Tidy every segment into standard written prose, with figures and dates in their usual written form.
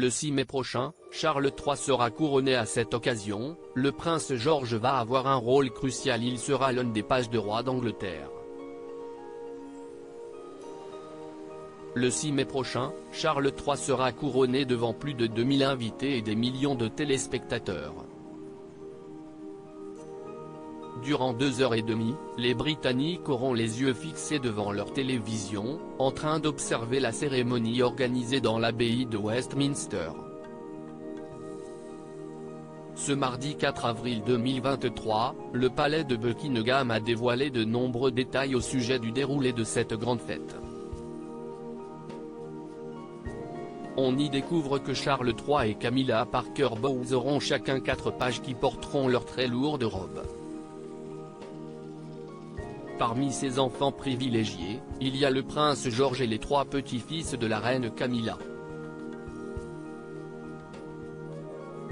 Le 6 mai prochain, Charles III sera couronné. À cette occasion, le prince George va avoir un rôle crucial. Il sera l'un des pages de roi d'Angleterre. Le 6 mai prochain, Charles III sera couronné devant plus de 2000 invités et des millions de téléspectateurs. Durant 2h30, les Britanniques auront les yeux fixés devant leur télévision, en train d'observer la cérémonie organisée dans l'abbaye de Westminster. Ce mardi 4 avril 2023, le palais de Buckingham a dévoilé de nombreux détails au sujet du déroulé de cette grande fête. On y découvre que Charles III et Camilla Parker Bowles auront chacun 4 pages qui porteront leurs très lourdes robes. Parmi ses enfants privilégiés, il y a le prince George et les 3 petits-fils de la reine Camilla.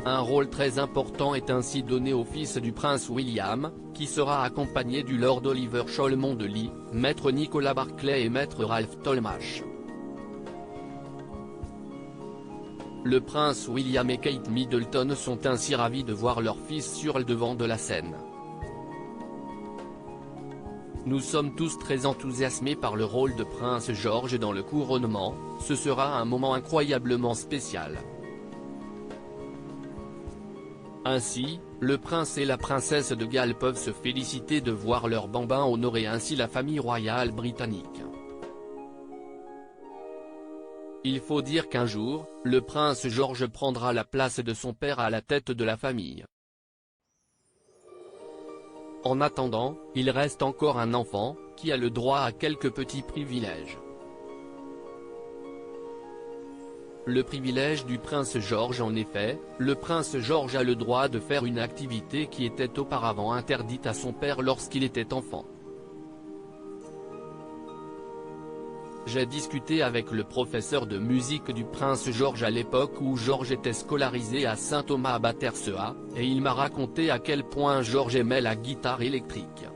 Un rôle très important est ainsi donné au fils du prince William, qui sera accompagné du lord Oliver Cholmondeley, maître Nicolas Barclay et maître Ralph Tolmach. Le prince William et Kate Middleton sont ainsi ravis de voir leur fils sur le devant de la scène. Nous sommes tous très enthousiasmés par le rôle de prince George dans le couronnement, ce sera un moment incroyablement spécial. Ainsi, le prince et la princesse de Galles peuvent se féliciter de voir leur bambin honorer ainsi la famille royale britannique. Il faut dire qu'un jour, le prince George prendra la place de son père à la tête de la famille. En attendant, il reste encore un enfant, qui a le droit à quelques petits privilèges. Le privilège du prince George. En effet, le prince George a le droit de faire une activité qui était auparavant interdite à son père lorsqu'il était enfant. J'ai discuté avec le professeur de musique du prince George à l'époque où George était scolarisé à Saint Thomas à Battersea, et il m'a raconté à quel point George aimait la guitare électrique.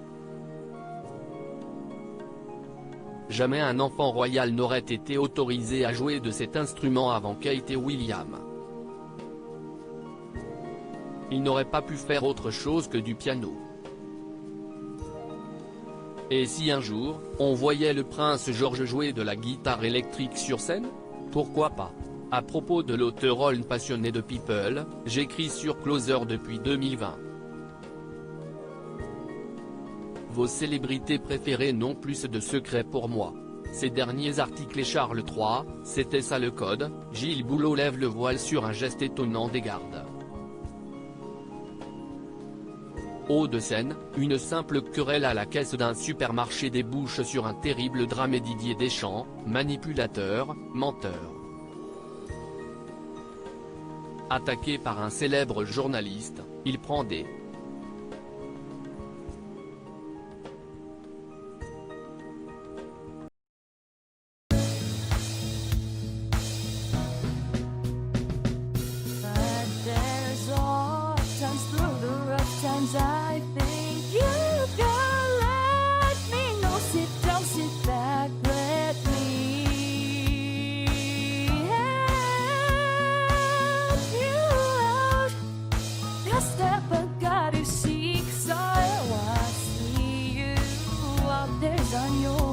Jamais un enfant royal n'aurait été autorisé à jouer de cet instrument avant Kate et William. Il n'aurait pas pu faire autre chose que du piano. Et si un jour, on voyait le prince George jouer de la guitare électrique sur scène? Pourquoi pas? À propos de l'auteur Holm passionné de People, j'écris sur Closer depuis 2020. Vos célébrités préférées n'ont plus de secrets pour moi. Ces derniers articles et Charles III, c'était ça le code. Gilles Boulot lève le voile sur un geste étonnant des gardes. Hauts-de-Seine, une simple querelle à la caisse d'un supermarché débouche sur un terrible drame. Et Didier Deschamps, manipulateur, menteur. Attaqué par un célèbre journaliste, il prend des I think you can let me know. Sit down, sit back, let me help you out. Just step back, you seek, so I see you out there's on your